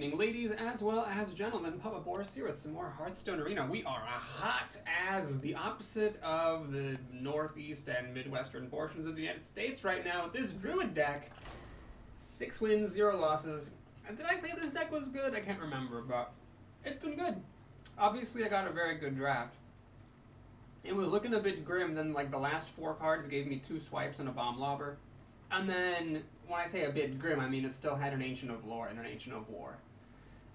evening, ladies as well as gentlemen. Papa Boris here with some more Hearthstone Arena. We are hot as the opposite of the northeast and midwestern portions of the United States right now with this Druid deck. 6 wins, 0 losses. And did I say this deck was good? I can't remember, but it's been good. Obviously, I got a very good draft. It was looking a bit grim, then like the last 4 cards gave me 2 swipes and a bomb lobber. And then, when I say a bit grim, I mean it still had an Ancient of Lore and an Ancient of War.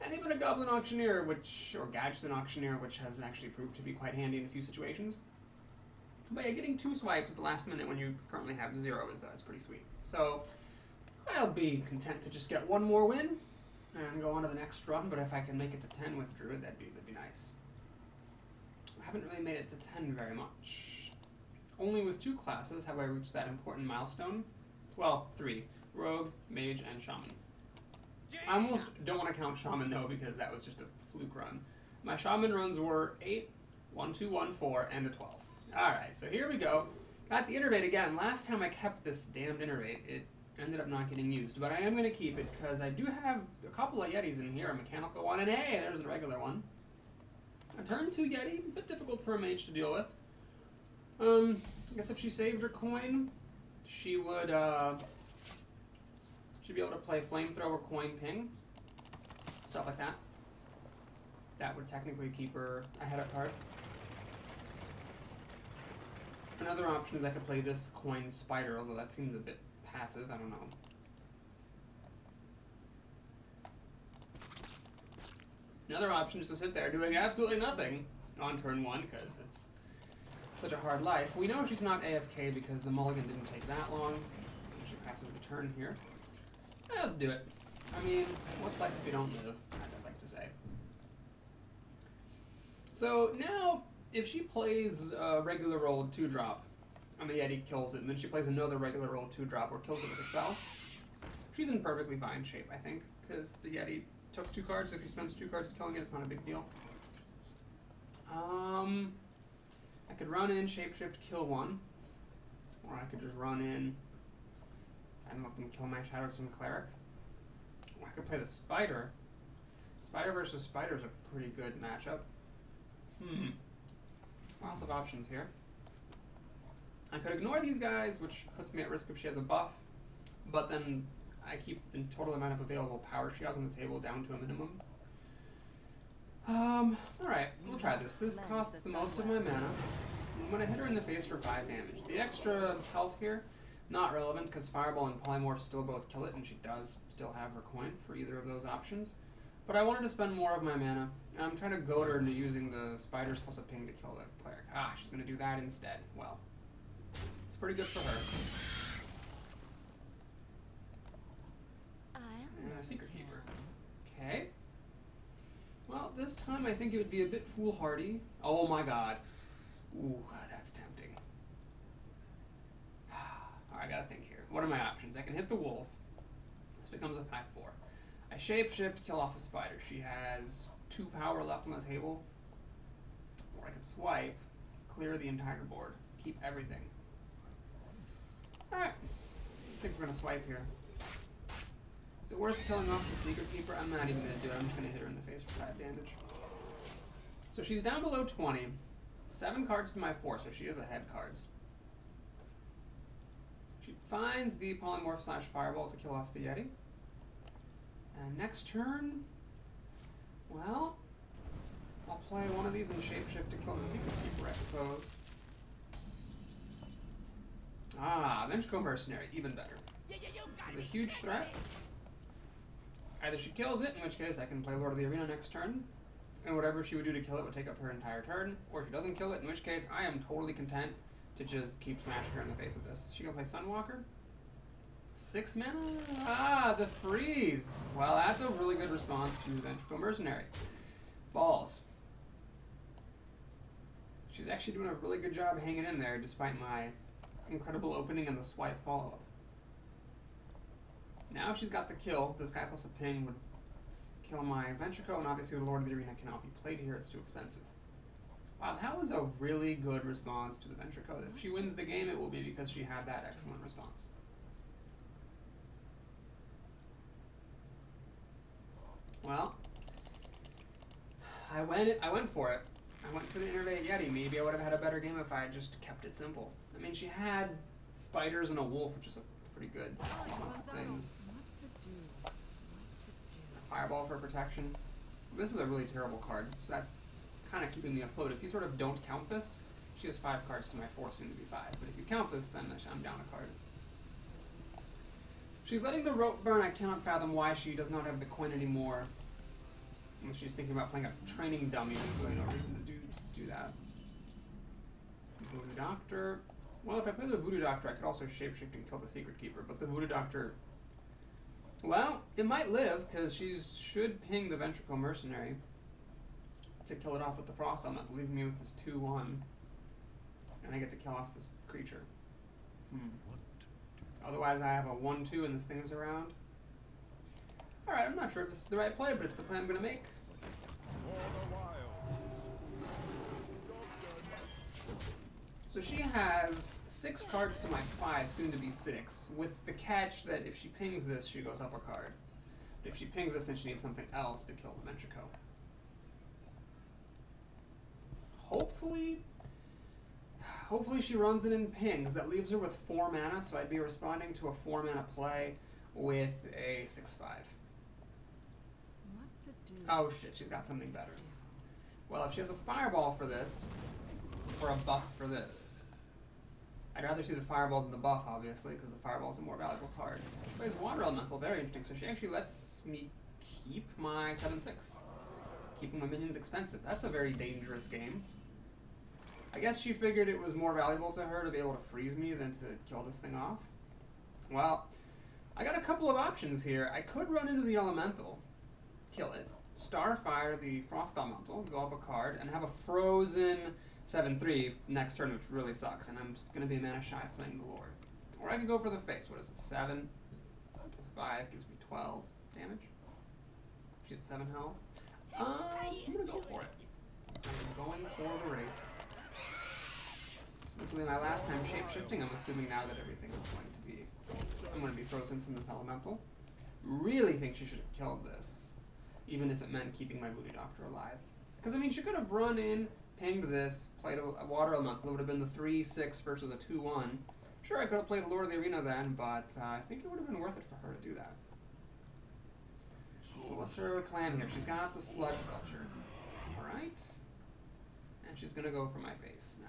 And even a Goblin Auctioneer, or Gadsden Auctioneer, which has actually proved to be quite handy in a few situations. But yeah, getting 2 swipes at the last minute when you currently have 0 is pretty sweet. So, I'll be content to just get 1 more win and go on to the next run, but if I can make it to 10 with Druid, that'd be nice. I haven't really made it to 10 very much. Only with 2 classes have I reached that important milestone. Well, 3. Rogue, Mage, and Shaman. I almost don't want to count Shaman, though, because that was just a fluke run. My Shaman runs were 8, 1, 2, 1, 4, and a 12. Alright, so here we go. Got the Innervate again. Last time I kept this damned Innervate, it ended up not getting used. But I am going to keep it, because I do have a couple of Yetis in here. A mechanical one, and hey, there's the regular one. A turn 2 Yeti, a bit difficult for a Mage to deal with. I guess if she saved her coin, she would she'd be able to play Flamethrower, Coin Ping, stuff like that. That would technically keep her ahead of card. Another option is I could play this Coin Spider, although that seems a bit passive, I don't know. Another option is to sit there doing absolutely nothing on turn 1, because it's such a hard life. We know she's not AFK because the mulligan didn't take that long. She passes the turn here. Let's do it. I mean, what's life if you don't live, as I'd like to say. So now, if she plays a regular rolled 2-drop, and the Yeti kills it, and then she plays another regular rolled 2-drop or kills it with a spell, she's in perfectly fine shape, I think, because the Yeti took 2 cards. If she spends 2 cards killing it, it's not a big deal. I could run in, shapeshift, kill 1. Or I could just run in and let them kill my Shadowstone Cleric. Or I could play the Spider. Spider versus Spider is a pretty good matchup. Lots of options here. I could ignore these guys, which puts me at risk if she has a buff. But then I keep the total amount of available power she has on the table down to a minimum. Alright, we'll try this. This costs the most of my mana. I'm going to hit her in the face for 5 damage. The extra health here, not relevant, because Fireball and Polymorph still both kill it, and she does still have her coin for either of those options. But I wanted to spend more of my mana, and I'm trying to goad her into using the Spiders plus a Ping to kill the Cleric. She's going to do that instead. Well, it's pretty good for her. And a Secret Keeper. Okay. Well, this time I think it would be a bit foolhardy. Oh my god. Ooh, that's tempting. Alright, I gotta think here. What are my options? I can hit the wolf. This becomes a 5/4. I shapeshift, kill off a spider. She has 2 power left on the table. Or I could swipe, clear the entire board, keep everything. Alright. I think we're gonna swipe here. Is it worth killing off the Secret Keeper? I'm not even going to do it. I'm just going to hit her in the face for 5 damage. So she's down below 20. 7 cards to my 4, so she is ahead cards. She finds the Polymorph / Fireball to kill off the Yeti. And next turn, well, I'll play one of these and shapeshift to kill the Secret Keeper, I suppose. Ventricle Mercenary, even better. This is a huge threat. Either she kills it, in which case I can play Lord of the Arena next turn, and whatever she would do to kill it would take up her entire turn, or she doesn't kill it, in which case I am totally content to just keep smashing her in the face with this. Is she gonna play Sunwalker? 6 mana? The freeze! Well, that's a really good response to Ventricle Mercenary. Balls. She's actually doing a really good job hanging in there, despite my incredible opening and the swipe follow-up. Now she's got the kill. This guy plus a ping would kill my Ventrico, and obviously the Lord of the Arena cannot be played here. It's too expensive. Wow, that was a really good response to the Ventrico. If she wins the game, it will be because she had that excellent response. Well, I went for it. I went for the Innervate Yeti. Maybe I would have had a better game if I had just kept it simple. I mean, she had spiders and a wolf, which is a pretty good thing. Fireball for protection. This is a really terrible card, so that's kind of keeping me afloat. If you sort of don't count this, she has 5 cards to my 4, soon to be 5. But if you count this, then I'm down a card. She's letting the rope burn. I cannot fathom why she does not have the coin anymore. Unless she's thinking about playing a training dummy. There's really no reason to do that. Voodoo Doctor. Well, if I play the Voodoo Doctor, I could also shapeshift and kill the Secret Keeper. But the Voodoo Doctor, well, it might live, because she should ping the Ventricle Mercenary to kill it off with the Frost Element, leaving me with this 2-1. And I get to kill off this creature. Otherwise, I have a 1-2 and this thing is around. Alright, I'm not sure if this is the right play, but it's the play I'm going to make. So she has 6 cards to my 5, soon to be 6, with the catch that if she pings this, she goes up a card. But if she pings this, then she needs something else to kill the Ventrico. Hopefully she runs it in pings. That leaves her with 4 mana, so I'd be responding to a 4 mana play with a 6/5. Oh shit, she's got something better. Well, if she has a fireball for this, or a buff for this, I'd rather see the fireball than the buff, obviously, because the fireball is a more valuable card. She plays Water Elemental, very interesting. So she actually lets me keep my 7/6. Keeping my minions expensive. That's a very dangerous game. I guess she figured it was more valuable to her to be able to freeze me than to kill this thing off. Well, I got a couple of options here. I could run into the Elemental, kill it, Starfire the Frost Elemental, go up a card, and have a frozen 7/3 next turn, which really sucks, and I'm going to be mana shy playing the Lord. Or I could go for the face. What is it? 7 plus 5 gives me 12 damage. She had 7 health. I'm going to go for it. I'm going for the race. So this will be my last time shape-shifting. I'm assuming now that everything is going to be... I'm going to be frozen from this elemental. Really think she should have killed this, even if it meant keeping my Voodoo Doctor alive. Because, I mean, she could have run in, pinged this, played a water elemental. It would have been the 3/6 versus a 2/1. Sure, I could have played Lord of the Arena then, but I think it would have been worth it for her to do that. So what's her plan here? She's got the Sludge Belcher. Alright. And she's going to go for my face now.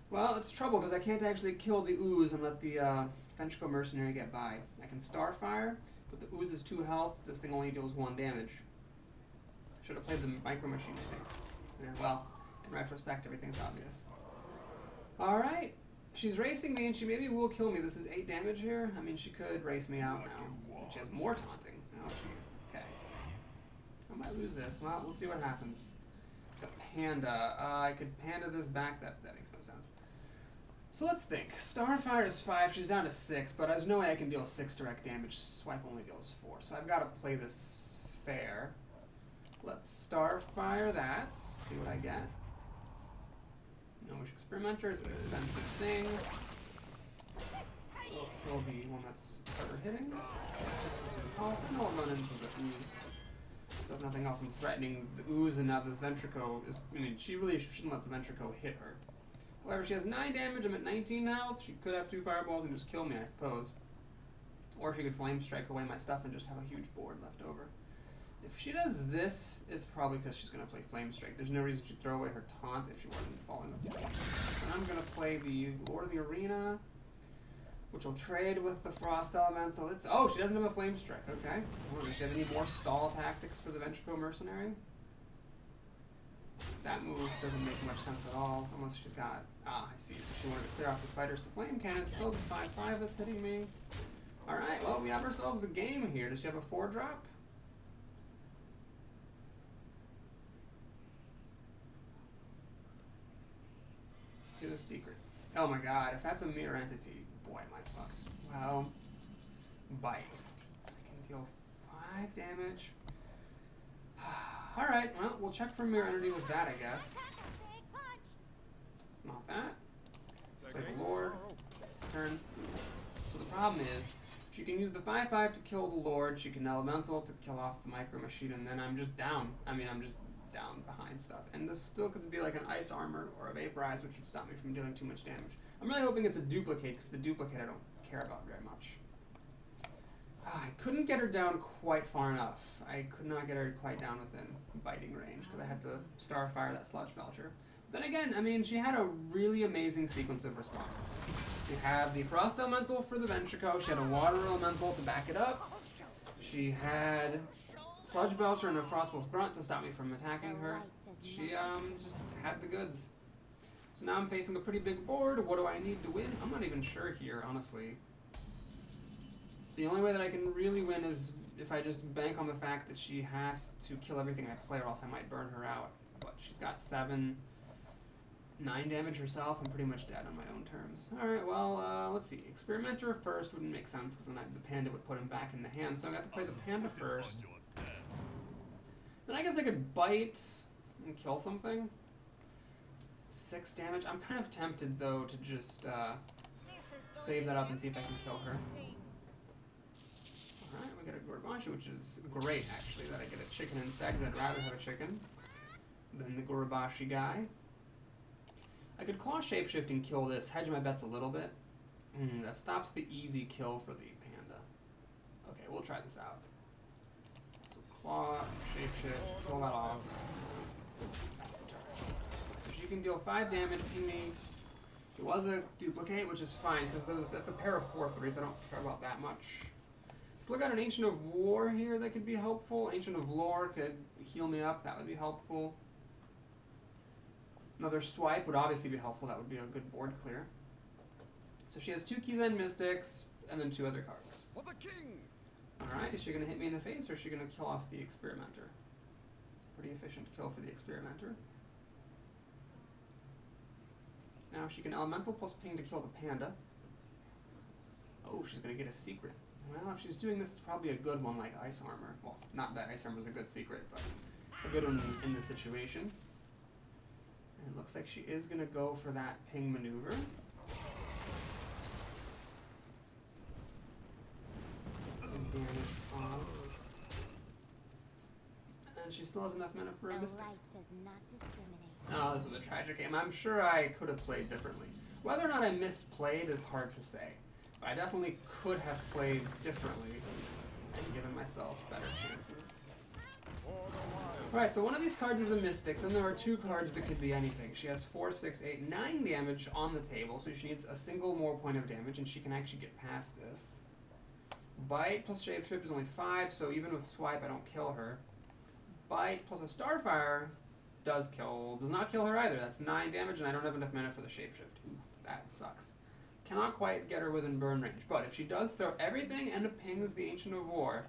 Well, it's trouble because I can't actually kill the Ooze and let the Ventricle Mercenary get by. I can Starfire, but the Ooze is 2 health. This thing only deals 1 damage. Should have played the Micro Machine thing. Yeah, well, in retrospect, everything's obvious. Alright. She's racing me, and she maybe will kill me. This is 8 damage here. I mean, she could race me out now. She has more taunting. Oh, jeez. Okay. I might lose this. Well, we'll see what happens. The Panda. I could Panda this back. That makes no sense. So let's think. Starfire is 5. She's down to 6, but there's no way I can deal 6 direct damage. Swipe only deals 4. So I've got to play this fair. Let's Starfire that. See what I get. Gnomish Experimenter is an expensive thing. We'll kill the one that's harder hitting. Oh, and I'll run into the Ooze. So if nothing else, I'm threatening the Ooze, and now this Ventrico is... I mean, she really shouldn't let the Ventrico hit her. However, she has 9 damage. I'm at 19 health. She could have 2 fireballs and just kill me, I suppose. Or she could Flame Strike away my stuff and just have a huge board left over. If she does this, it's probably because she's going to play Flame Strike. There's no reason she'd throw away her taunt if she wasn't following up the taunt. And I'm going to play the Lord of the Arena, which will trade with the Frost Elemental. Oh, she doesn't have a Flame Strike. Okay. Well, does she have any more stall tactics for the Ventrico Mercenary? That move doesn't make much sense at all, unless she's got... Ah, I see. So she wanted to clear off the spiders to Flame Cannon. Still the 5/5 that's hitting me. Alright, well, we have ourselves a game here. Does she have a 4-drop? To the secret. Oh my god, if that's a mirror entity, boy, am I fucked. Well, bite. I can deal 5 damage. Alright, well, we'll check for mirror entity with that, I guess. It's not that. Play the Lord. Turn. So the problem is, She can use the 5/5 to kill the Lord, she can Elemental to kill off the Micro Machine, and then I'm just down. I mean, I'm just down behind stuff. And this still could be like an Ice Armor or a Vaporize, which would stop me from dealing too much damage. I'm really hoping it's a Duplicate, because the Duplicate I don't care about very much. I couldn't get her down quite far enough. I could not get her quite down within biting range, because I had to Starfire that Sludge Belcher. Then again, I mean, she had a really amazing sequence of responses. She had the Frost Elemental for the Ventrico, she had a Water Elemental to back it up, she had Sludge Belcher and a Frostwolf Grunt to stop me from attacking her. She just had the goods. So now I'm facing a pretty big board. What do I need to win? I'm not even sure here, honestly. The only way that I can really win is if I just bank on the fact that she has to kill everything I play, or else I might burn her out. But she's got 9 damage herself. I'm pretty much dead on my own terms. Alright, well, let's see. Experimenter first wouldn't make sense, because then the Panda would put him back in the hand. So I got to play the Panda first. Then I guess I could bite and kill something. 6 damage. I'm kind of tempted, though, to just save that up and see if I can kill her. Alright, we get a Gorobashi, which is great, actually, that I get a chicken instead, because I'd rather have a chicken than the Gorobashi guy. I could Claw Shapeshift and kill this, hedge my bets a little bit. That stops the easy kill for the Panda. Okay, we'll try this out. So Claw, Shapeshift, pull that off. That's the turn. So she can deal 5 damage, ping me. It was a Duplicate, which is fine, because that's a pair of 4/3. I don't care about that much. Let's look at an Ancient of War here that could be helpful. Ancient of Lore could heal me up, that would be helpful. Another Swipe would obviously be helpful, that would be a good board clear. So she has 2 Keyzen Mystics, and then 2 other cards. For the king! Alright, is she going to hit me in the face, or is she going to kill off the Experimenter? It's a pretty efficient kill for the Experimenter. Now she can Elemental plus Ping to kill the Panda. Oh, she's going to get a secret. Well, if she's doing this, it's probably a good one like Ice Armor. Well, not that Ice Armor is a good secret, but a good one in this situation. And it looks like she is going to go for that Ping maneuver. Some damage off. And she still has enough mana for a Mystic. Oh, this was a tragic game. I'm sure I could have played differently. Whether or not I misplayed is hard to say. But I definitely could have played differently and given myself better chances. Alright, so one of these cards is a Mystic. Then there are 2 cards that could be anything. She has 4, 6, 8, 9 damage on the table, so she needs a single more point of damage, and she can actually get past this. Bite plus Shapeshift is only 5, so even with Swipe I don't kill her. Bite plus a Starfire does not kill her either. That's 9 damage, and I don't have enough mana for the Shapeshift. Ooh, that sucks. Cannot quite get her within burn range, but if she does throw everything and pings the Ancient of War,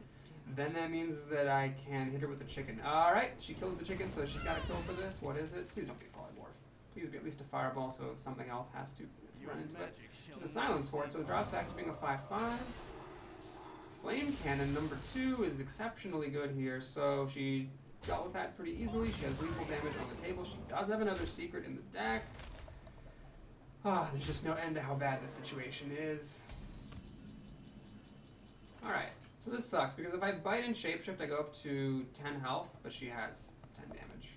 then that means that I can hit her with the chicken. Alright, she kills the chicken, so she's got to kill for this. What is it? Please don't be a Polymorph. Please be at least a Fireball, so something else has to run into it. It's a Silence for it, so it drops back to being a 5/5. Flame Cannon, number 2, is exceptionally good here, so she dealt with that pretty easily. She has lethal damage on the table. She does have another secret in the deck. Ah, there's just no end to how bad this situation is. Alright, so this sucks, because if I bite and Shapeshift, I go up to 10 health, but she has 10 damage.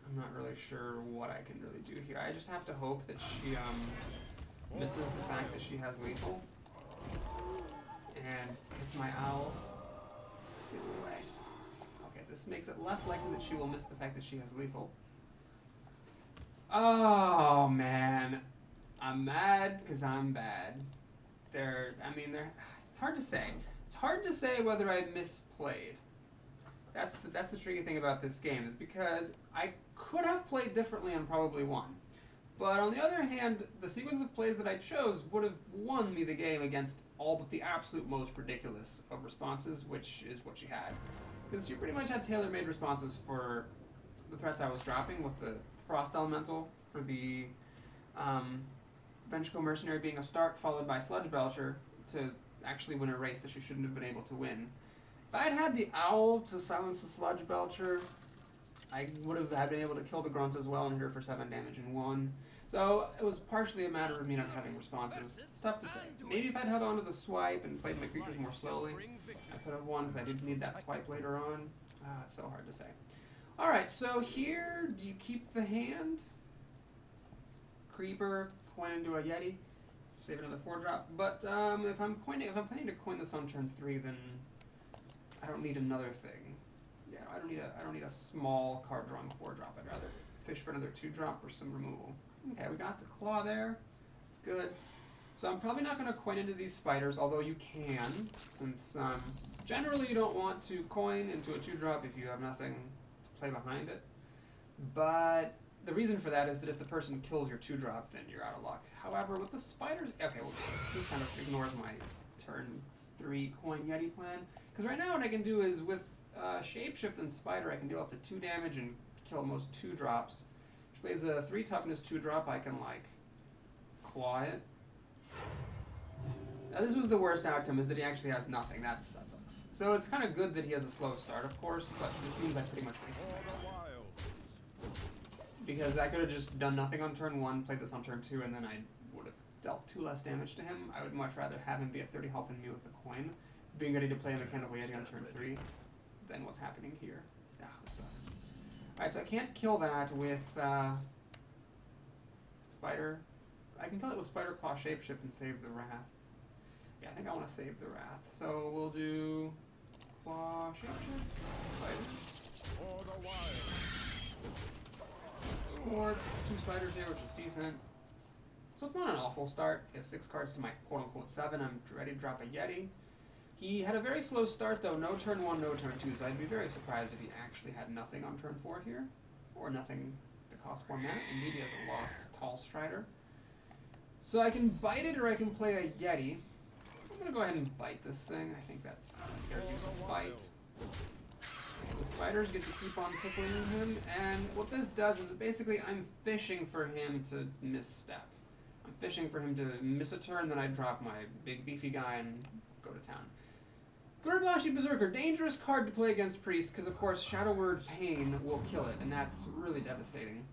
I'm not really sure what I can really do here. I just have to hope that she misses the fact that she has lethal. And hits my owl. Steal away. Okay, this makes it less likely that she will miss the fact that she has lethal. Oh, man. I'm mad because I'm bad. It's hard to say. It's hard to say whether I misplayed. That's the tricky thing about this game, is because I could have played differently and probably won. But on the other hand, the sequence of plays that I chose would have won me the game against all but the absolute most ridiculous of responses, which is what she had. Because she pretty much had tailor-made responses for the threats I was dropping, with the Frost Elemental for the Ventrico Mercenary being a start, followed by Sludge Belcher to actually win a race that she shouldn't have been able to win. If I had had the Owl to silence the Sludge Belcher, I would have been able to kill the Grunt as well and hit her for 7 damage and won. So it was partially a matter of me not having responses. It's tough to say. Maybe if I'd held on to the swipe and played my creatures more slowly, I could have won because I did need that swipe later on. It's so hard to say. Alright, so here, do you keep the hand? Creeper, coin into a Yeti, save another 4-drop. But if I'm planning to coin this on turn 3, then I don't need another thing. Yeah, I don't need a small card drawing 4-drop. I'd rather fish for another 2-drop or some removal. Okay, we got the claw there. It's good. So I'm probably not going to coin into these spiders, although you can, since generally you don't want to coin into a 2-drop if you have nothing to play behind it. But the reason for that is that if the person kills your 2-drop, then you're out of luck. However, with the spiders, okay, well, this kind of ignores my turn 3 coin Yeti plan. Because right now what I can do is with Shapeshift and Spider, I can deal up to 2 damage and kill most 2-drops. Which plays a 3 toughness 2-drop, I can like claw it. Now this was the worst outcome, is that he actually has nothing. That sucks. So it's kind of good that he has a slow start, of course, but this means I pretty much wasted my go. Because I could have just done nothing on turn 1, played this on turn 2, and then I would have dealt 2 less damage to him. I would much rather have him be at 30 health than me with the coin, being ready to play a Mechanical Yeti on turn 3, than what's happening here. Ah, that sucks. Alright, so I can't kill that with Spider. I can kill it with Spider Claw Shapeshift and save the Wrath. Yeah, I think I want to save the Wrath. So we'll do Claw Shapeshift, Spider. Or 2 spiders here, which is decent. So it's not an awful start. He has 6 cards to my quote-unquote 7. I'm ready to drop a Yeti. He had a very slow start, though. No turn 1, no turn 2, so I'd be very surprised if he actually had nothing on turn 4 here. Or nothing that costs 4 mana. Indeed, he has a lost Tall Strider. So I can bite it, or I can play a Yeti. I'm going to go ahead and bite this thing. I think that's fair use of bite. The spiders get to keep on tickling him, and what this does is basically I'm fishing for him to misstep. I'm fishing for him to miss a turn, then I drop my big beefy guy and go to town. Gurabashi Berserker, dangerous card to play against Priest, because of course Shadow Word Pain will kill it, and that's really devastating.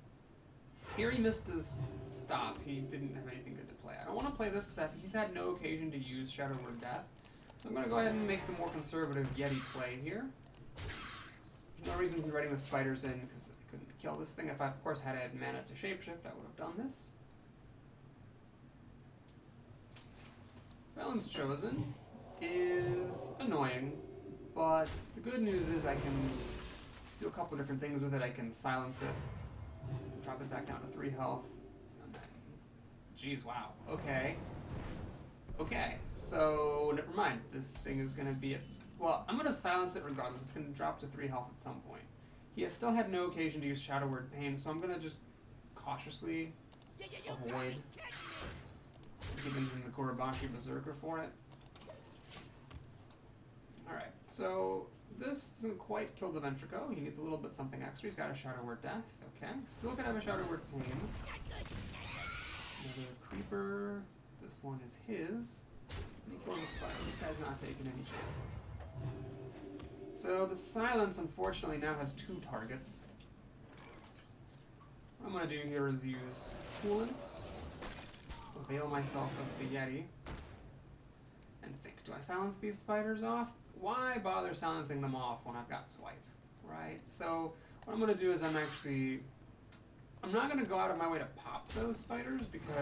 Here he missed his stop. He didn't have anything good to play. I don't want to play this because he's had no occasion to use Shadow Word Death, so I'm going to go ahead and make the more conservative Yeti play here. There's no reason for writing the spiders in because I couldn't kill this thing. If I, of course, had mana to shapeshift, I would have done this. Felon's Chosen is annoying, but the good news is I can do a couple different things with it. I can silence it, drop it back down to 3 health, and then, geez, wow, okay. Okay, so never mind. This thing is going to be well, I'm going to silence it regardless. It's going to drop to 3 health at some point. He has still had no occasion to use Shadow Word Pain, so I'm going to just cautiously avoid giving him the Gurabashi Berserker for it. Alright, so this doesn't quite kill the Ventrico. He needs a little bit something extra. He's got a Shadow Word Death. Okay, still going to have a Shadow Word Pain. Another Creeper. This one is his. And he kills the spider. This guy's not taking any chances. So the silence, unfortunately, now has 2 targets. What I'm going to do here is use Coolant, avail myself of the Yeti, and think, do I silence these spiders off? Why bother silencing them off when I've got Swipe, right? So what I'm going to do is I'm not going to go out of my way to pop those spiders because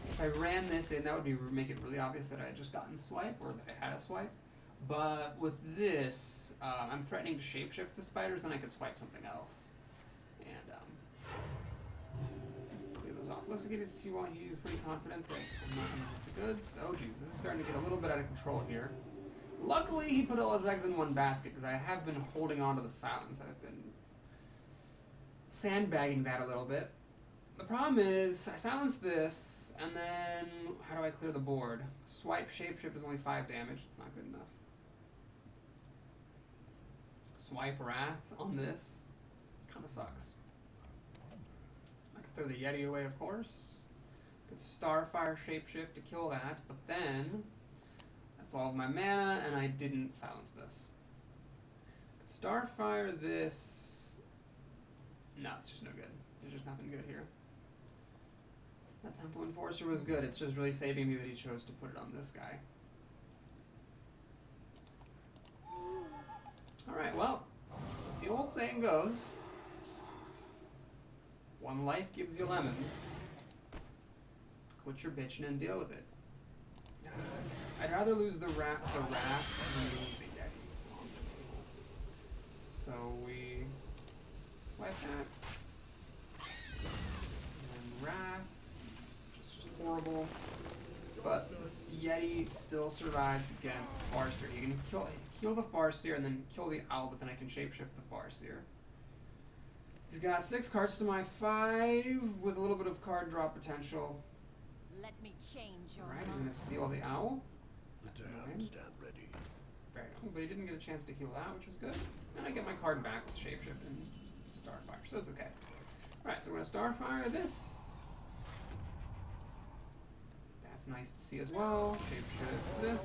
if I ran this in, that would make it really obvious that I had just gotten Swipe, or that I had a Swipe. But with this, I'm threatening to shapeshift the spiders, then I could swipe something else. And, clear those off. Looks like he's pretty confident that I'm not going to hit the goods. Oh jeez, this is starting to get a little bit out of control here. Luckily, he put all his eggs in one basket, because I have been holding on to the silence. I've been sandbagging that a little bit. The problem is, I silence this, and then how do I clear the board? Swipe Shapeshift is only 5 damage. It's not good enough. Swipe Wrath on this kind of sucks. I could throw the Yeti away, of course. Could Starfire Shapeshift to kill that, but then that's all of my mana, and I didn't silence this. Could Starfire this No, it's just no good. There's just nothing good here. That Temple Enforcer was good. It's just really saving me that he chose to put it on this guy. Alright, well, the old saying goes, one life gives you lemons. Quit your bitching and deal with it. I'd rather lose the wrath than lose the Yeti. So we swipe that. And wrath, which is just horrible. But this Yeti still survives against Farseer. You can kill the Farseer and then kill the owl, but then I can shapeshift the Farseer. He's got 6 cards to my 5 with a little bit of card draw potential. Let me change your Alright, he's gonna steal the owl. Stand ready. Very nice, but he didn't get a chance to heal that, which is good. And I get my card back with Shapeshift and Starfire, so it's okay. Alright, so we're gonna Starfire this. That's nice to see as well. Shapeshift this.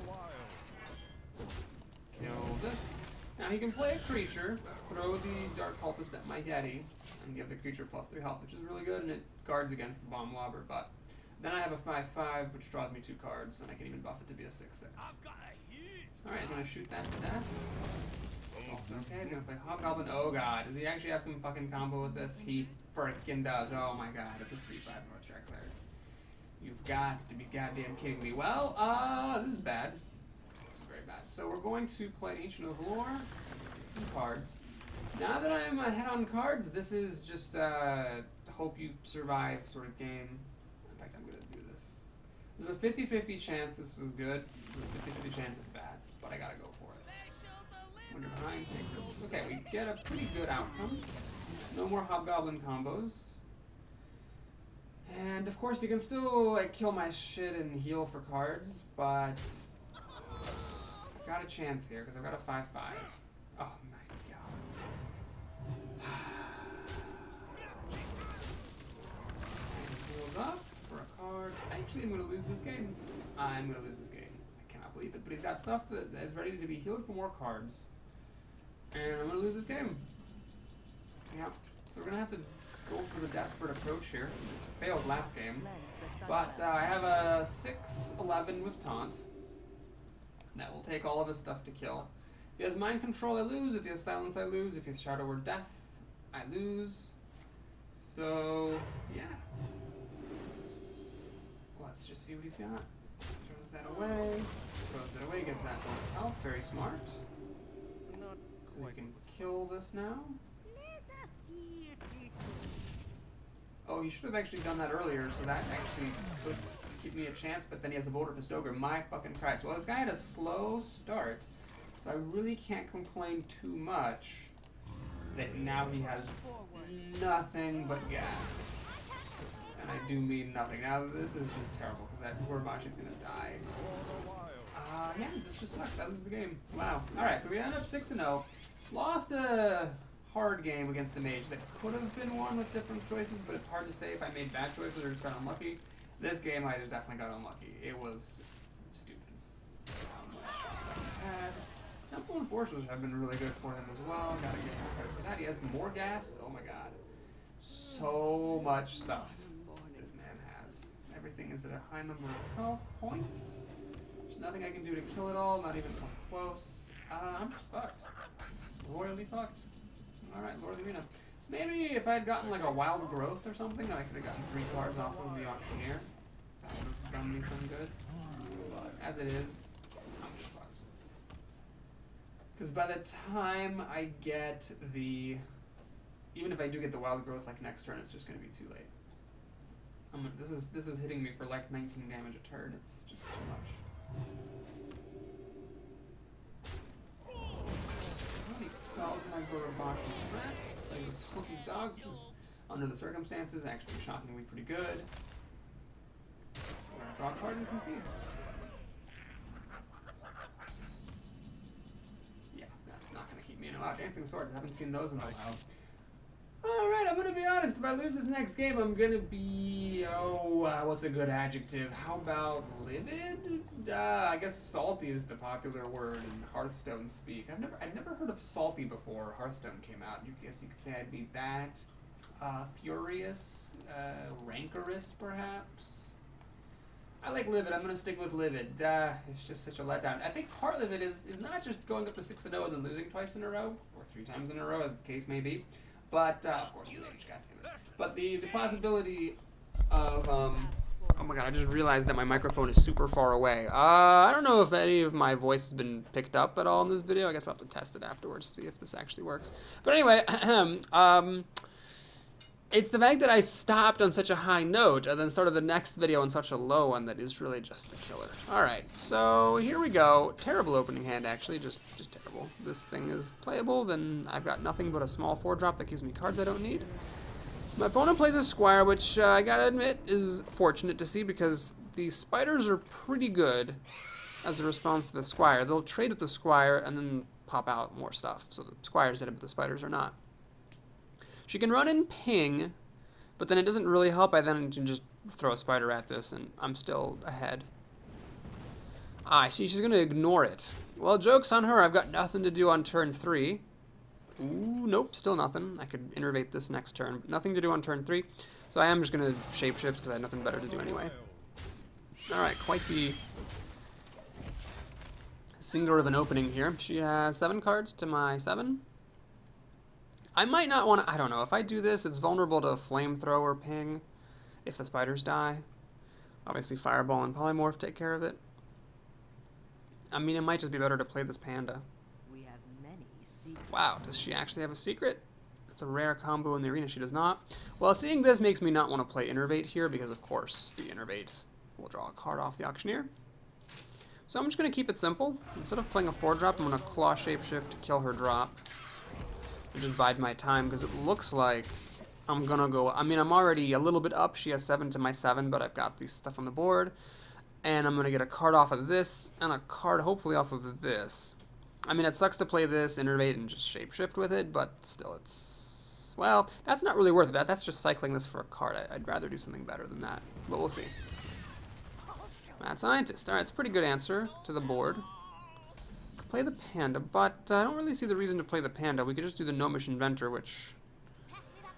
Kill this. Now he can play a creature, throw the Dark Cultist at my Yeti, and give the creature +3 health, which is really good, and it guards against the Bomb Lobber, but then I have a 5/5, which draws me 2 cards, and I can even buff it to be a 6/6. Alright, he's gonna shoot that to death. Also okay, he's gonna play Hobgoblin. Oh god, does he actually have some fucking combo with this? He frickin' does. Oh my god, it's a 3/5 North Star Cleric. You've got to be goddamn kidding me. Well, this is bad. This is very bad. So we're going to play Ancient of Lore, some cards. Now that I'm ahead on cards, this is just hope you survive sort of game. In fact, I'm gonna do this. There's a 50-50 chance this was good. There's a 50-50 chance it's bad, but I gotta go for it. When you're behind, take risks. Okay, we get a pretty good outcome. No more Hobgoblin combos. And of course, you can still like kill my shit and heal for cards, but I've got a chance here because I've got a 5/5. Oh my god. Heals up for a card. Actually, I'm gonna lose this game. I'm gonna lose this game. I cannot believe it, but he's got stuff that is ready to be healed for more cards. And I'm gonna lose this game. Yeah. So we're gonna have to go for the desperate approach here. This failed last game. But I have a 6/11 with taunt. That will take all of his stuff to kill. If he has mind control, I lose. If he has silence, I lose. If he has shadow or death, I lose. So yeah. Let's just see what he's got. Throws that away. Throws that away, gets that bonus health. Very smart. So we can kill this now. Oh, he should have actually done that earlier, so that actually could give me a chance, but then he has a Voter for Stoker. My fucking Christ. Well, this guy had a slow start, so I really can't complain too much that now he has nothing but gas. And I do mean nothing. Now, this is just terrible, because that Gorbachi's gonna die. Yeah, this just sucks. I lose the game. Wow. Alright, so we end up 6-0. Lost a hard game against the mage that could have been won with different choices, but it's hard to say if I made bad choices or just got unlucky. This game I just definitely got unlucky. It was stupid. How much stuff I had. Temple Enforcers have been really good for him as well. Gotta give him credit for that. He has more gas. Oh my god. So much stuff this man has. Everything is at a high number of health points. There's nothing I can do to kill it all, not even come close. I'm just fucked. Royally fucked. Alright, Lord of the Arena. Maybe if I had gotten like a Wild Growth or something, I could have gotten 3 cards off of the Auctioneer. That would have done me some good. But as it is, I'm just fucked. Because by the time I get the... Even if I do get the Wild Growth like next turn, it's just going to be too late. This is hitting me for like 19 damage a turn. It's just too much. Calls my Gorbachi threat. Like the Smoky Dog, which is, under the circumstances, actually shockingly pretty good. We're gonna draw a card and concede. Yeah, that's not gonna keep me in a while. Dancing Swords, I haven't seen those in a while. Alright, I'm gonna be honest. If I lose this next game, I'm gonna be... what's a good adjective? How about livid? I guess salty is the popular word in Hearthstone speak. I'd never heard of salty before Hearthstone came out. You guess you could say I'd be that. Furious, Rancorous, perhaps. I like Livid. I'm going to stick with Livid. It's just such a letdown. I think part of it is not just going up to 6-0 and then losing twice in a row, or 3 times in a row, as the case may be. But, of course, the mage, goddammit. But the possibility of, oh my god, I just realized that my microphone is super far away. I don't know if any of my voice has been picked up at all in this video. I guess I'll have to test it afterwards to see if this actually works. But anyway, it's the fact that I stopped on such a high note and then started the next video on such a low one that is really just the killer. Alright, so here we go. Terrible opening hand, actually. Just terrible. This thing is playable, then I've got nothing but a small 4-drop that gives me cards I don't need. My opponent plays a Squire, which I gotta admit is fortunate to see because the spiders are pretty good as a response to the Squire. They'll trade with the Squire and then pop out more stuff. So the Squire's dead, but the spiders are not. She can run and ping, but then it doesn't really help. I then can just throw a spider at this, and I'm still ahead. I see she's going to ignore it. Well, joke's on her. I've got nothing to do on turn 3. Ooh, nope, still nothing. I could innervate this next turn, but nothing to do on turn 3. So I am just going to shapeshift because I have nothing better to do anyway. Alright, quite the singer of an opening here. She has 7 cards to my 7. I might not want to, I don't know, if I do this, it's vulnerable to flamethrower ping if the spiders die. Obviously Fireball and Polymorph take care of it. I mean, it might just be better to play this panda. We have many secrets. Wow, does she actually have a secret? It's a rare combo in the arena, she does not. Well, seeing this makes me not want to play Innervate here because, of course, the Innervate will draw a card off the Auctioneer. So I'm just going to keep it simple. Instead of playing a 4-drop, I'm going to Claw Shapeshift to kill her drop. I just bide my time because it looks like I'm gonna go. I mean, I'm already a little bit up. She has 7 to my 7, but I've got these stuff on the board, and I'm gonna get a card off of this and a card hopefully off of this. I mean, it sucks to play this, innervate, and just shapeshift with it, but still, it's, well, that's not really worth it. That's just cycling this for a card. I'd rather do something better than that, but we'll see. Mad Scientist. All right, it's a pretty good answer to the board. Play the panda, but I don't really see the reason to play the panda. We could just do the Gnomish Inventor, which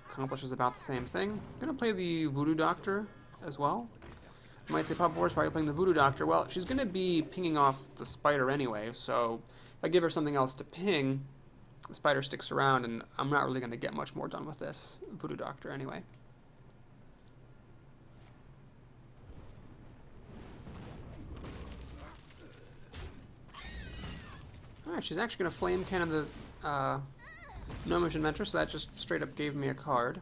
accomplishes about the same thing. I'm going to play the Voodoo Doctor as well. You might say, Papa Boris, why are you playing the Voodoo Doctor? Well, she's going to be pinging off the spider anyway, so if I give her something else to ping, the spider sticks around, and I'm not really going to get much more done with this Voodoo Doctor anyway. Alright, she's actually going to Flame Cannon the Gnomish Inventor, so that just straight up gave me a card.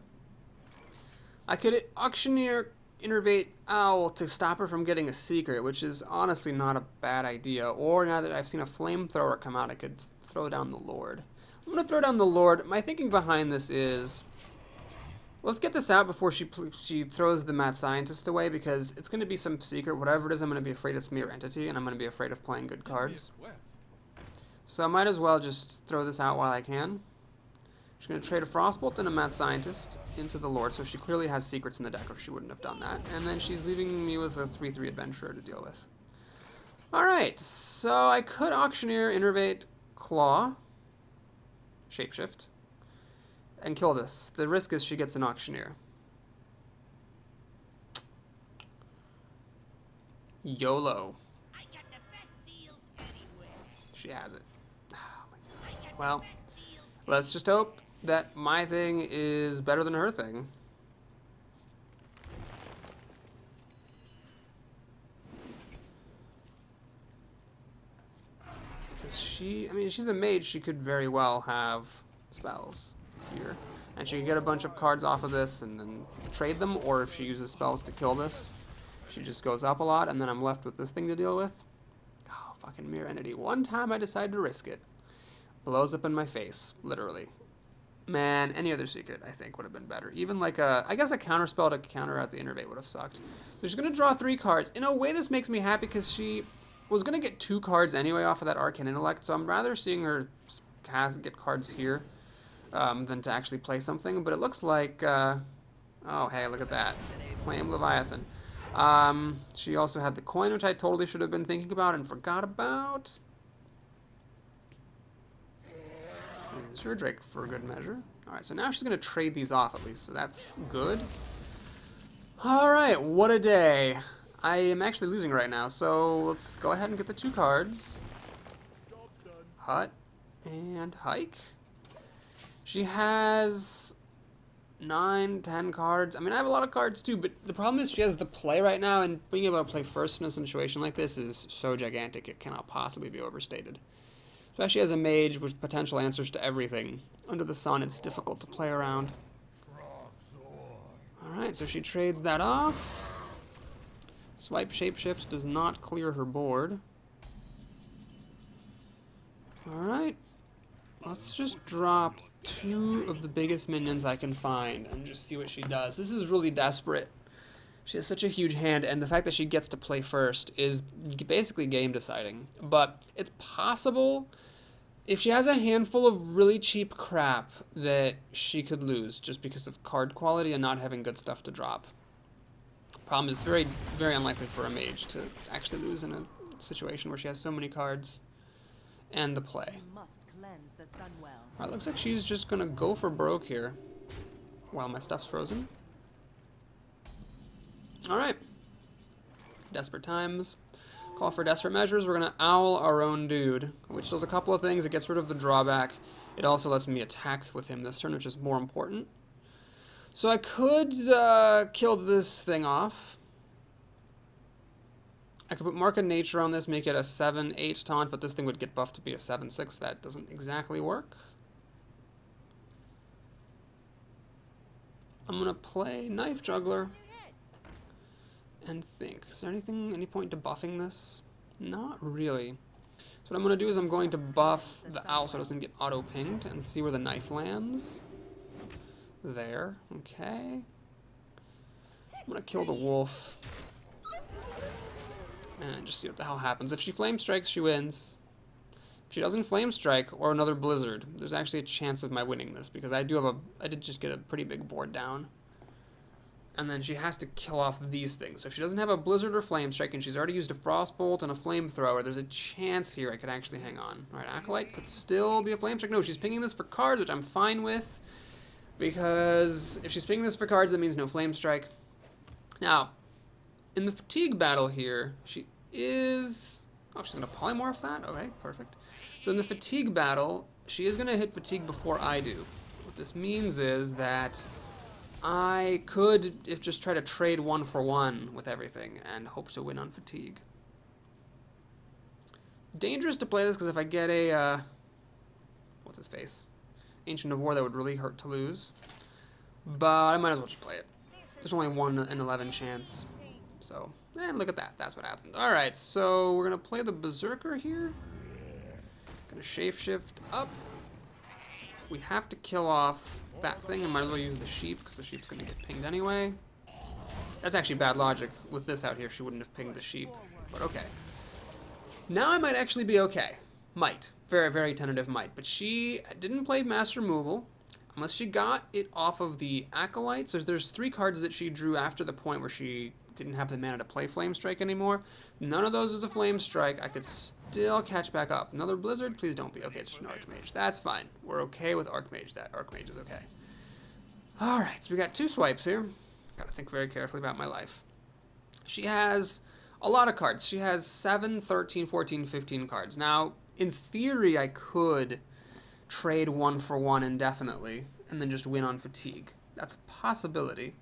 I could Auctioneer Innervate Owl to stop her from getting a secret, which is honestly not a bad idea. Or now that I've seen a Flamethrower come out, I could throw down the Lord. I'm going to throw down the Lord. My thinking behind this is, let's get this out before she throws the Mad Scientist away, because it's going to be some secret. Whatever it is, I'm going to be afraid it's Mirror Entity, and I'm going to be afraid of playing good cards. So I might as well just throw this out while I can. She's going to trade a Frostbolt and a Mad Scientist into the Lord, so she clearly has secrets in the deck or she wouldn't have done that. And then she's leaving me with a 3/3 Adventurer to deal with. Alright, so I could Auctioneer, Innervate, Claw, Shapeshift, and kill this. The risk is she gets an Auctioneer. YOLO. She has it. Oh my God. Well, let's just hope that my thing is better than her thing. Because she, I mean, she's a mage, she could very well have spells here. And she could get a bunch of cards off of this and then trade them, or if she uses spells to kill this, she just goes up a lot, and then I'm left with this thing to deal with. Fucking Mirror Entity. One time I decided to risk it. Blows up in my face, literally. Man, any other secret, I think, would have been better. Even like a, I guess a counterspell to counter out the Innervate would have sucked. So she's going to draw 3 cards. In a way, this makes me happy because she was going to get 2 cards anyway off of that Arcane Intellect, so I'm rather seeing her get cards here than to actually play something. But it looks like, oh, hey, look at that. Flame Leviathan. She also had the coin, which I totally should have been thinking about and forgot about. Sphere Drake for a good measure. Alright, so now she's going to trade these off at least, so that's good. Alright, what a day. I am actually losing right now, so let's go ahead and get the 2 cards. Hut and Hike. She has 9, 10 cards. I mean, I have a lot of cards too, but the problem is she has the play right now, and being able to play first in a situation like this is so gigantic it cannot possibly be overstated. Especially as a mage with potential answers to everything. Under the sun, it's difficult to play around. Alright, so she trades that off. Swipe Shapeshift does not clear her board. Alright. Let's just drop 2 of the biggest minions I can find and just see what she does. This is really desperate. She has such a huge hand, and the fact that she gets to play first is basically game deciding. But it's possible, if she has a handful of really cheap crap, that she could lose just because of card quality and not having good stuff to drop. Problem is, it's very, very unlikely for a mage to actually lose in a situation where she has so many cards and the play. Alright, looks like she's just gonna go for broke here while my stuff's frozen. Alright. Desperate times. Call for desperate measures. We're gonna owl our own dude, which does a couple of things. It gets rid of the drawback. It also lets me attack with him this turn, which is more important. So I could kill this thing off. I could put Mark of Nature on this, make it a 7-8 taunt, but this thing would get buffed to be a 7-6. That doesn't exactly work. I'm gonna play Knife Juggler and think. Is there any point to buffing this? Not really. So what I'm gonna do is I'm going to buff the owl so it doesn't get auto-pinged and see where the knife lands. There. Okay. I'm gonna kill the wolf. And just see what the hell happens. If she flame strikes, she wins. If she doesn't flame strike or another blizzard, there's actually a chance of my winning this because I did just get a pretty big board down. And then she has to kill off these things. So if she doesn't have a blizzard or flame strike and she's already used a frostbolt and a flamethrower, there's a chance here I could actually hang on. Alright, Acolyte could still be a flame strike. No, she's pinging this for cards, which I'm fine with. Because if she's pinging this for cards, that means no flame strike. Now, in the fatigue battle here, she is... Oh, she's going to polymorph that? Okay, perfect. So in the fatigue battle, she is going to hit fatigue before I do. What this means is that I could just try to trade 1 for 1 with everything and hope to win on fatigue. Dangerous to play this because if I get a... what's his face? Ancient of War, that would really hurt to lose. But I might as well just play it. There's only 1 in 11 chance. So, look at that. That's what happened. Alright, so we're going to play the Berserker here. Going to Shapeshift up. We have to kill off that thing. I might as well use the sheep, because the sheep's going to get pinged anyway. That's actually bad logic. With this out here, she wouldn't have pinged the sheep. But okay. Now I might actually be okay. Might. Very, very tentative might. But she didn't play Mass Removal. Unless she got it off of the Acolyte. So there's 3 cards that she drew after the point where she didn't have the mana to play Flame Strike anymore. None of those is a Flame Strike. I could still catch back up. Another Blizzard? Please don't be. Okay, it's just an Archmage. That's fine. We're okay with Archmage. That Archmage is okay. Alright, so we got 2 swipes here. Gotta think very carefully about my life. She has a lot of cards. She has 7, 13, 14, 15 cards. Now, in theory, I could trade 1 for 1 indefinitely and then just win on fatigue. That's a possibility.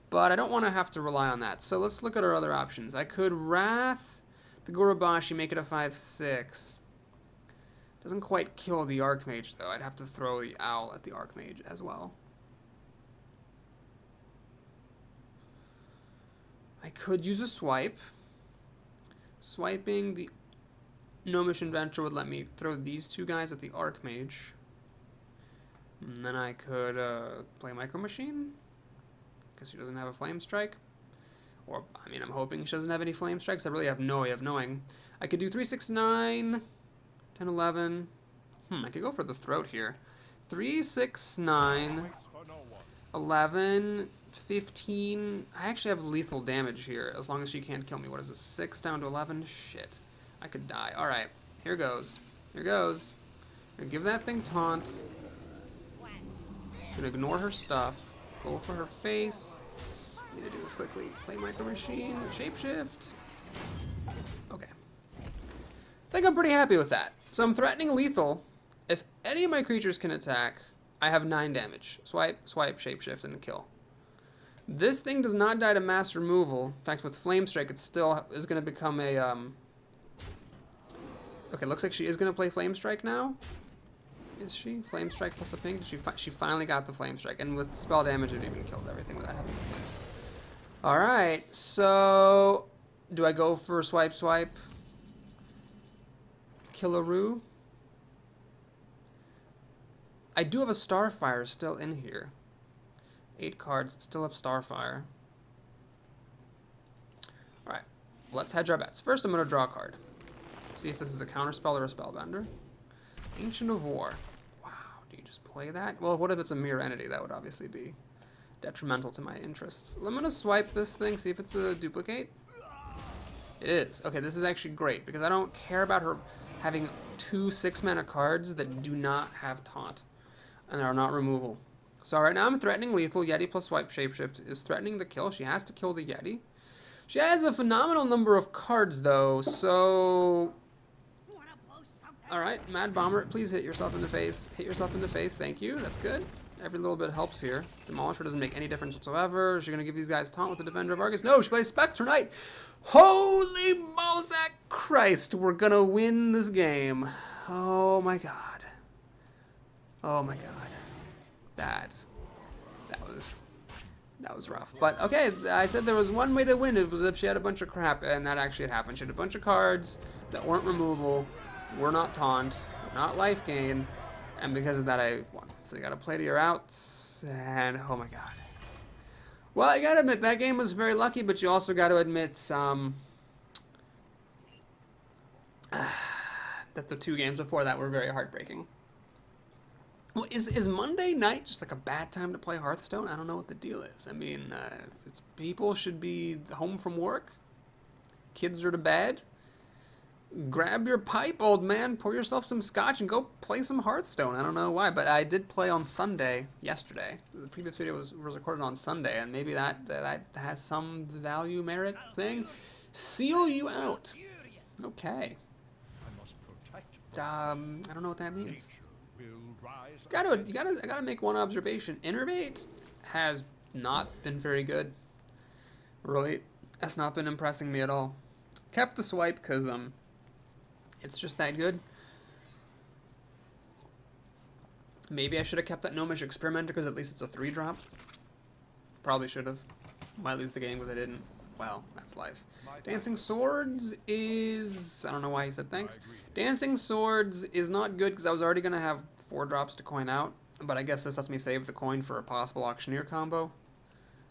But I don't want to have to rely on that. So let's look at our other options. I could Wrath the Gurubashi, make it a 5-6. Doesn't quite kill the Archmage, though. I'd have to throw the Owl at the Archmage as well. I could use a swipe. Swiping the Gnomish Adventure would let me throw these 2 guys at the Archmage. And then I could play Micro Machine. Because she doesn't have a Flame Strike. Or, I mean, I'm hoping she doesn't have any Flame Strikes. I really have no way of knowing. I could do 3, 6, 9, 10, 11. I could go for the Throat here. 3, 6, 9, 11, 15. I actually have lethal damage here, as long as she can't kill me. What is this? 6 down to 11? Shit. I could die. Alright, here goes. Here goes. I'm gonna give that thing taunt. Gonna ignore her stuff. Go for her face. Need to do this quickly. Play Micro Machine. Shapeshift. Okay. I think I'm pretty happy with that. So I'm threatening lethal. If any of my creatures can attack, I have 9 damage. Swipe, swipe, shapeshift, and kill. This thing does not die to mass removal. In fact, with Flame Strike, it still is going to become a... Okay, looks like she is going to play Flame Strike now. Is she? Flame Strike plus a ping? She finally got the Flame Strike. And with spell damage, it even kills everything without having to ping. Alright, so... Do I go for swipe, swipe? Killaroo? I do have a Starfire still in here. 8 cards, still have Starfire. Alright, let's hedge our bets. First, I'm going to draw a card. See if this is a counterspell or a spellbender. Ancient of War. Wow, do you just play that? Well, what if it's a mirror entity? That would obviously be detrimental to my interests. I'm going to swipe this thing, see if it's a duplicate. It is. Okay, this is actually great, because I don't care about her having 2 6-mana cards that do not have taunt and are not removal. So right now I'm threatening lethal. Yeti plus swipe shapeshift is threatening the kill. She has to kill the Yeti. She has a phenomenal number of cards though, so... Alright, Mad Bomber, please hit yourself in the face. Hit yourself in the face, thank you, that's good. Every little bit helps here. Demolisher doesn't make any difference whatsoever. Is she gonna give these guys taunt with the Defender of Argus? No, she plays Spectre Knight! Holy Mozak Christ, we're gonna win this game. Oh my god. Oh my god. That was rough. But okay, I said there was one way to win. It was if she had a bunch of crap, and that actually had happened. She had a bunch of cards that weren't removal, were not taunt, were not life gain, and because of that I won. So you gotta play to your outs, and oh my god. Well, I gotta admit, that game was very lucky, but you also gotta admit that the 2 games before that were very heartbreaking. Well, is Monday night just like a bad time to play Hearthstone? I don't know what the deal is. I mean, people should be home from work. Kids are to bed. Grab your pipe, old man. Pour yourself some scotch and go play some Hearthstone. I don't know why, but I did play on Sunday yesterday. The previous video was recorded on Sunday, and maybe that has some value merit thing. Seal you out. Okay. I don't know what that means. I gotta make one observation. Innervate has not been very good. Really, that's not been impressing me at all. Kept the swipe because it's just that good. Maybe I should have kept that Gnomish Experimenter because at least it's a 3-drop. Probably should have. Might lose the game because I didn't. Well, that's life. Dancing Swords is... I don't know why he said thanks. Dancing Swords is not good because I was already going to have 4 drops to coin out. But I guess this lets me save the coin for a possible Auctioneer combo.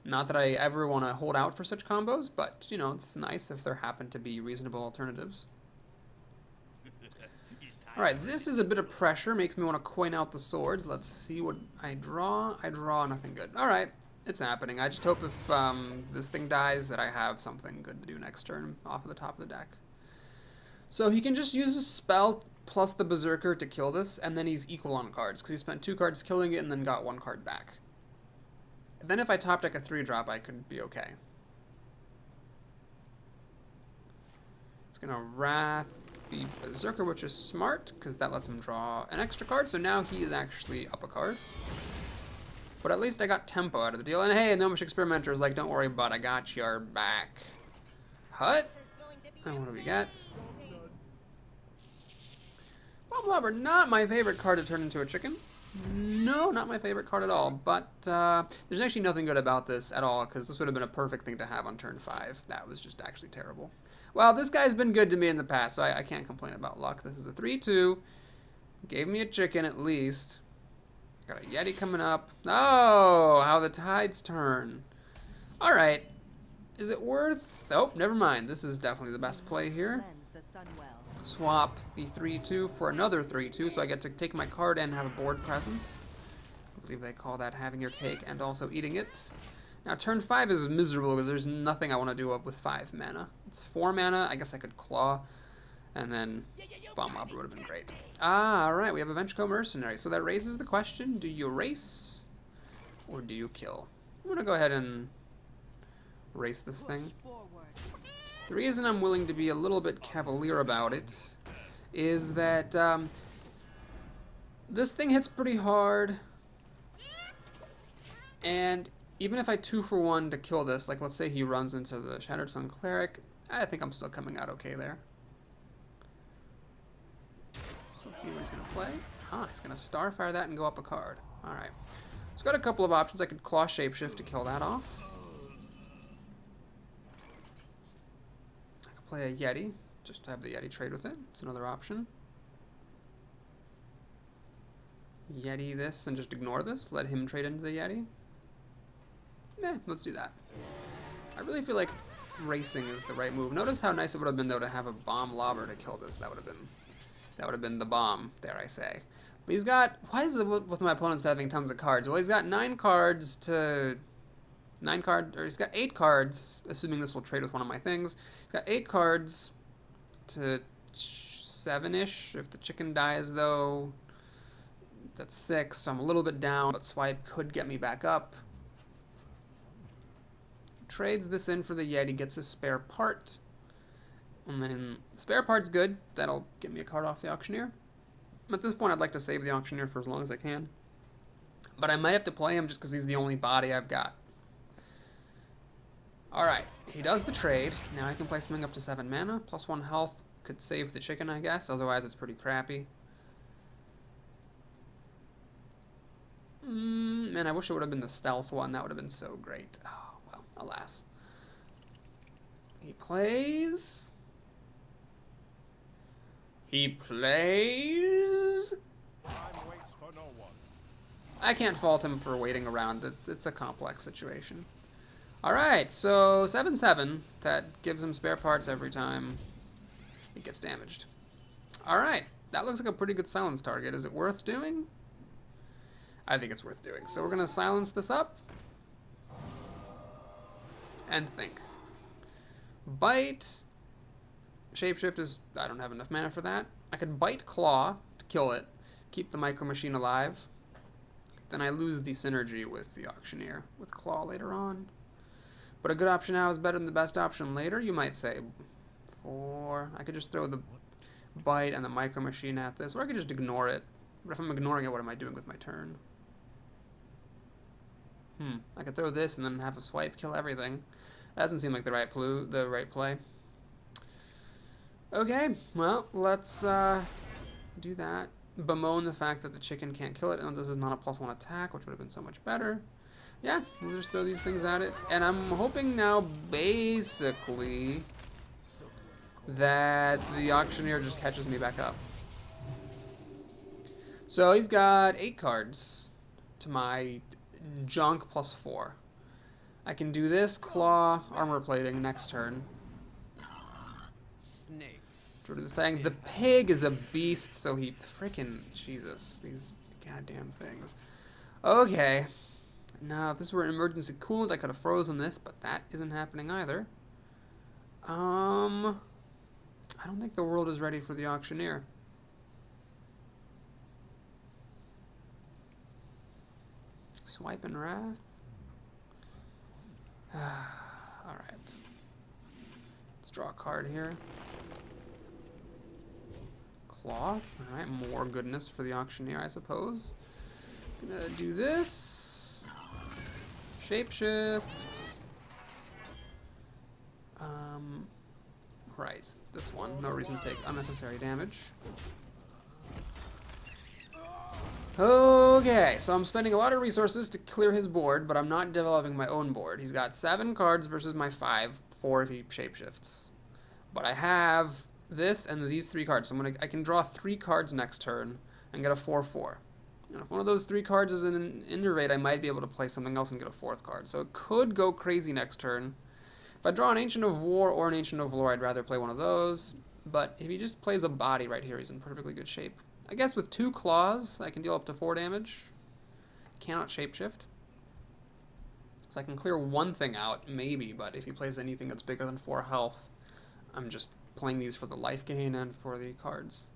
Not that I ever want to hold out for such combos, but, you know, it's nice if there happen to be reasonable alternatives. Alright, this is a bit of pressure. Makes me want to coin out the swords. Let's see what I draw. I draw nothing good. Alright. It's happening. I just hope if this thing dies that I have something good to do next turn off of the top of the deck. So he can just use a spell plus the Berserker to kill this, and then he's equal on cards, because he spent 2 cards killing it and then got 1 card back. And then if I top deck a 3-drop, I could be okay. It's going to Wrath the Berserker, which is smart, because that lets him draw an extra card, so now he is actually up a card. But at least I got tempo out of the deal. And hey, Gnomish Experimenter is like, don't worry, bud, I got your back. Hut. And what do we get? Bob Lobber, not my favorite card to turn into a chicken. No, not my favorite card at all. But there's actually nothing good about this at all, because this would have been a perfect thing to have on turn 5. That was just actually terrible. Well, this guy's been good to me in the past, so I can't complain about luck. This is a 3-2. Gave me a chicken at least. Got a Yeti coming up. Oh, how the tides turn. Alright. Is it worth... Oh, never mind. This is definitely the best play here. Swap the 3-2 for another 3-2, so I get to take my card and have a board presence. I believe they call that having your cake and also eating it. Now, turn 5 is miserable because there's nothing I want to do with 5 mana. It's 4 mana. I guess I could claw. And then Bomb Lobber would have been great. Ah, alright, we have a Ventrico Mercenary. So that raises the question, do you race Or do you kill? I'm gonna go ahead and race this thing. The reason I'm willing to be a little bit cavalier about it is that this thing hits pretty hard, and even if I 2-for-1 to kill this, like let's say he runs into the Shattered Sun Cleric, I think I'm still coming out okay there. So let's see what he's going to play. Ah, he's going to Starfire that and go up a card. Alright. He's got a couple of options. I could Claw Shapeshift to kill that off. I could play a Yeti, just to have the Yeti trade with it. It's another option. Yeti this and just ignore this. Let him trade into the Yeti. Let's do that. I really feel like racing is the right move. Notice how nice it would have been though to have a bomb lobber to kill this. That would have been the bomb, dare I say. But he's got, why is it with my opponents having tons of cards? Well, he's got 9 cards to 9 cards, or he's got 8 cards, assuming this will trade with one of my things. He's got 8 cards to 7-ish. If the chicken dies though, that's 6, so I'm a little bit down, but Swipe could get me back up. Trades this in for the Yeti, gets a spare part. And then the spare part's good. That'll get me a card off the Auctioneer. At this point, I'd like to save the Auctioneer for as long as I can. But I might have to play him just because he's the only body I've got. Alright, he does the trade. Now I can play something up to 7 mana. Plus 1 health could save the chicken, I guess. Otherwise, it's pretty crappy. Man, I wish it would have been the stealth one. That would have been so great. Oh, well, alas. He plays... Time waits for no one. I can't fault him for waiting around. It's a complex situation. Alright, so 7/7. That gives him spare parts every time it gets damaged. Alright, that looks like a pretty good silence target. Is it worth doing? I think it's worth doing. So we're going to silence this up. And think. Bite. Shapeshift is... I don't have enough mana for that. I could Bite Claw to kill it. Keep the Micro Machine alive. Then I lose the synergy with the Auctioneer. With Claw later on. But a good option now is better than the best option later, you might say. I could just throw the Bite and the Micro Machine at this. Or I could just ignore it. But if I'm ignoring it, what am I doing with my turn? I could throw this and then have a Swipe kill everything. That doesn't seem like the right play. Okay, well, let's do that. Bemoan the fact that the chicken can't kill it, and this is not a +1 attack, which would have been so much better. Yeah, we'll just throw these things at it. And I'm hoping now, basically, that the Auctioneer just catches me back up. So he's got 8 cards to my junk +4. I can do this, Claw, Armor Plating next turn. Drew the thing. The pig is a beast, so he freaking... Jesus, these goddamn things. Okay. Now, if this were an emergency coolant, I could have frozen this, but that isn't happening either. I don't think the world is ready for the Auctioneer. Swipe and Wrath. Alright. Let's draw a card here. Claw. Alright, more goodness for the Auctioneer, I suppose. Gonna do this. Shapeshift. Right, this one. No reason to take unnecessary damage. Okay, so I'm spending a lot of resources to clear his board, but I'm not developing my own board. He's got 7 cards versus my 5, 4 if he shapeshifts. But I have this and these 3 cards, so I can draw 3 cards next turn and get a 4/4. And if one of those 3 cards is an Innervate, I might be able to play something else and get a 4th card. So it could go crazy next turn. If I draw an Ancient of War or an Ancient of Lore, I'd rather play one of those. But if he just plays a body right here, he's in perfectly good shape. I guess with 2 claws, I can deal up to 4 damage. Cannot shapeshift. So I can clear one thing out, maybe, but if he plays anything that's bigger than 4 health, I'm just playing these for the life gain and for the cards.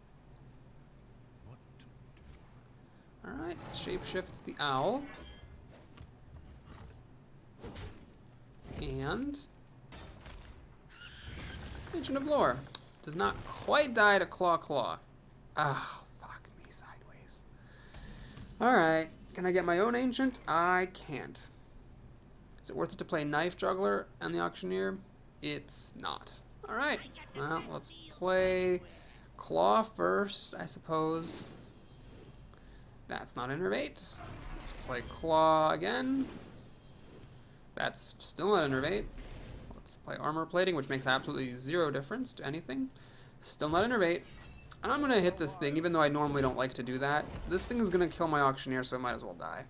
Alright, shapeshifts the owl. And Ancient of Lore does not quite die to Claw. Ah, fuck me sideways. Alright, can I get my own Ancient? I can't. Is it worth it to play Knife Juggler and the Auctioneer? It's not. Alright, well, let's play Claw first, I suppose. That's not Innervate. Let's play Claw again. That's still not Innervate. Let's play Armor Plating, which makes absolutely zero difference to anything. Still not Innervate. And I'm going to hit this thing, even though I normally don't like to do that. This thing is going to kill my Auctioneer, so it might as well die.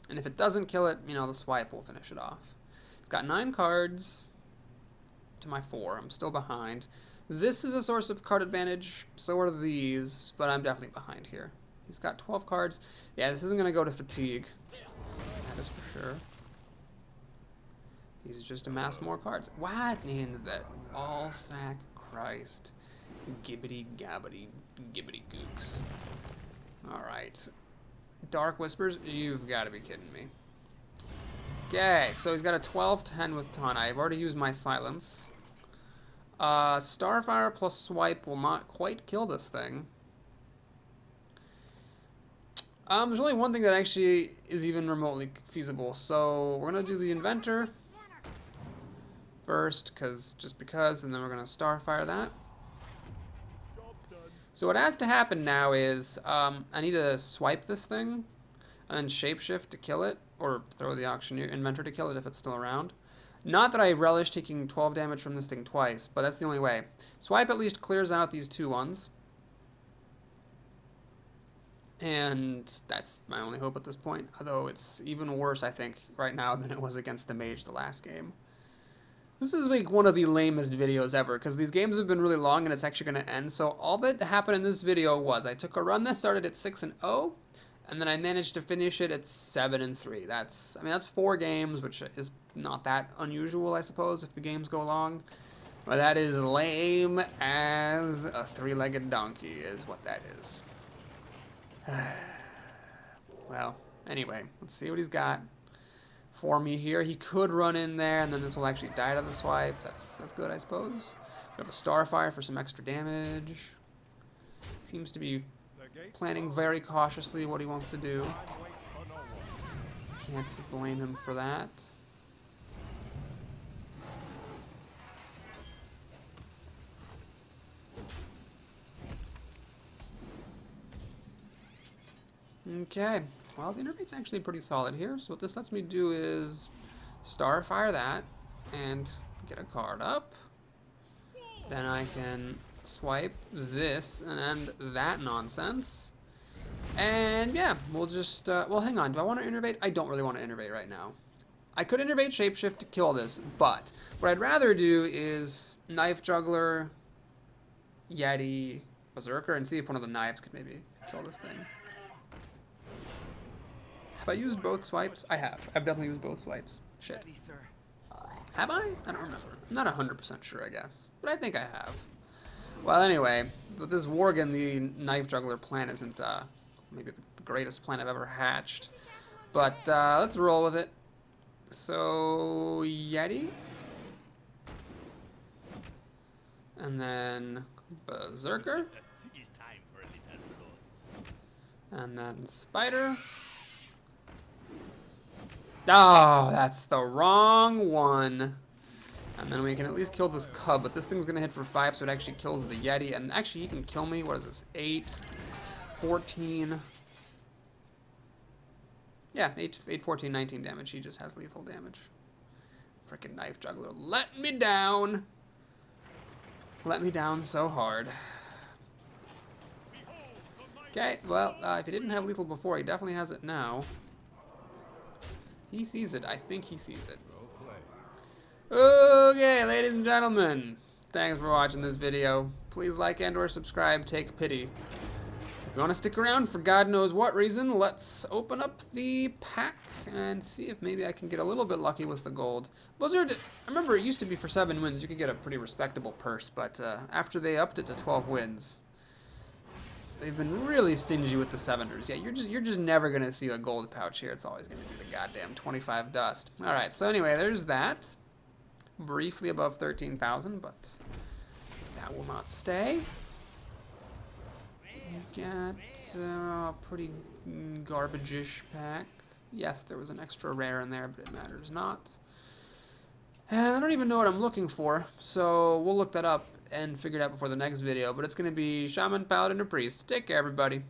And if it doesn't kill it, you know, the swipe will finish it off. It's got 9 cards to my 4. I'm still behind. This is a source of card advantage. So are these, but I'm definitely behind here. He's got 12 cards. Yeah, this isn't going to go to fatigue. That is for sure. He's just amassed more cards. What in the all-sack Christ? Gibbity gabbity gibbity gooks. Alright. Dark Whispers? You've got to be kidding me. Okay, so he's got a 12-10 with Taunt. I've already used my Silence. Starfire plus Swipe will not quite kill this thing. There's only one thing that actually is even remotely feasible. So we're going to do the Inventor first, just because, and then we're going to Starfire that. So what has to happen now is I need to swipe this thing and then Shapeshift to kill it, or throw the Auctioneer Inventor to kill it if it's still around. Not that I relish taking 12 damage from this thing twice, but that's the only way. Swipe at least clears out these 2 ones. And that's my only hope at this point. Although it's even worse, I think, right now than it was against the Mage the last game. This is like one of the lamest videos ever, because these games have been really long and it's actually going to end. So all that happened in this video was I took a run that started at 6-0, and then I managed to finish it at 7-3. That's 4 games, which is not that unusual, I suppose, if the games go long. But that is lame as a 3-legged donkey is what that is. Well, anyway, let's see what he's got for me here. He could run in there, and then this will actually die to the swipe. That's good, I suppose. We have a Starfire for some extra damage. Seems to be planning very cautiously what he wants to do. Can't blame him for that. Okay, well, the Innervate's actually pretty solid here, so what this lets me do is Starfire that, and get a card up. Then I can swipe this and end that nonsense. And yeah, we'll just, well, hang on, do I want to Innervate? I don't really want to Innervate right now. I could Innervate Shapeshift to kill this, but what I'd rather do is Knife Juggler, Yeti, Berserker, and see if one of the knives could maybe kill this thing. Have I used both swipes? I have. I've definitely used both swipes. Shit. Ready, sir. Have I? I don't remember. I'm not 100% sure, I guess. But I think I have. Well, anyway, with this Worgen, the Knife Juggler plan isn't maybe the greatest plan I've ever hatched. But let's roll with it. So, Yeti. And then Berserker. And then Spider. Oh, that's the wrong one. And then we can at least kill this cub, but this thing's going to hit for 5, so it actually kills the Yeti. And actually, he can kill me. What is this? 8, 14. Yeah, 8, 14, 19 damage. He just has lethal damage. Frickin' Knife Juggler. Let me down. Let me down so hard. Okay, well, if he didn't have lethal before, he definitely has it now. He sees it. I think he sees it. Okay, ladies and gentlemen, thanks for watching this video. Please like and or subscribe. Take pity. If you want to stick around for God knows what reason, let's open up the pack and see if maybe I can get a little bit lucky with the gold. Blizzard, I remember it used to be for 7 wins you could get a pretty respectable purse, but after they upped it to 12 wins, They've been really stingy with the 7ers. Yeah, you're just never gonna see a gold pouch here. It's always gonna be the goddamn 25 dust. All right, so anyway, there's that. Briefly above 13,000, but that will not stay. We got a pretty garbage-ish pack. Yes, there was an extra rare in there, but it matters not. And I don't even know what I'm looking for, so we'll look that up and figure it out before the next video. But it's going to be Shaman, Paladin, or Priest. Take care, everybody.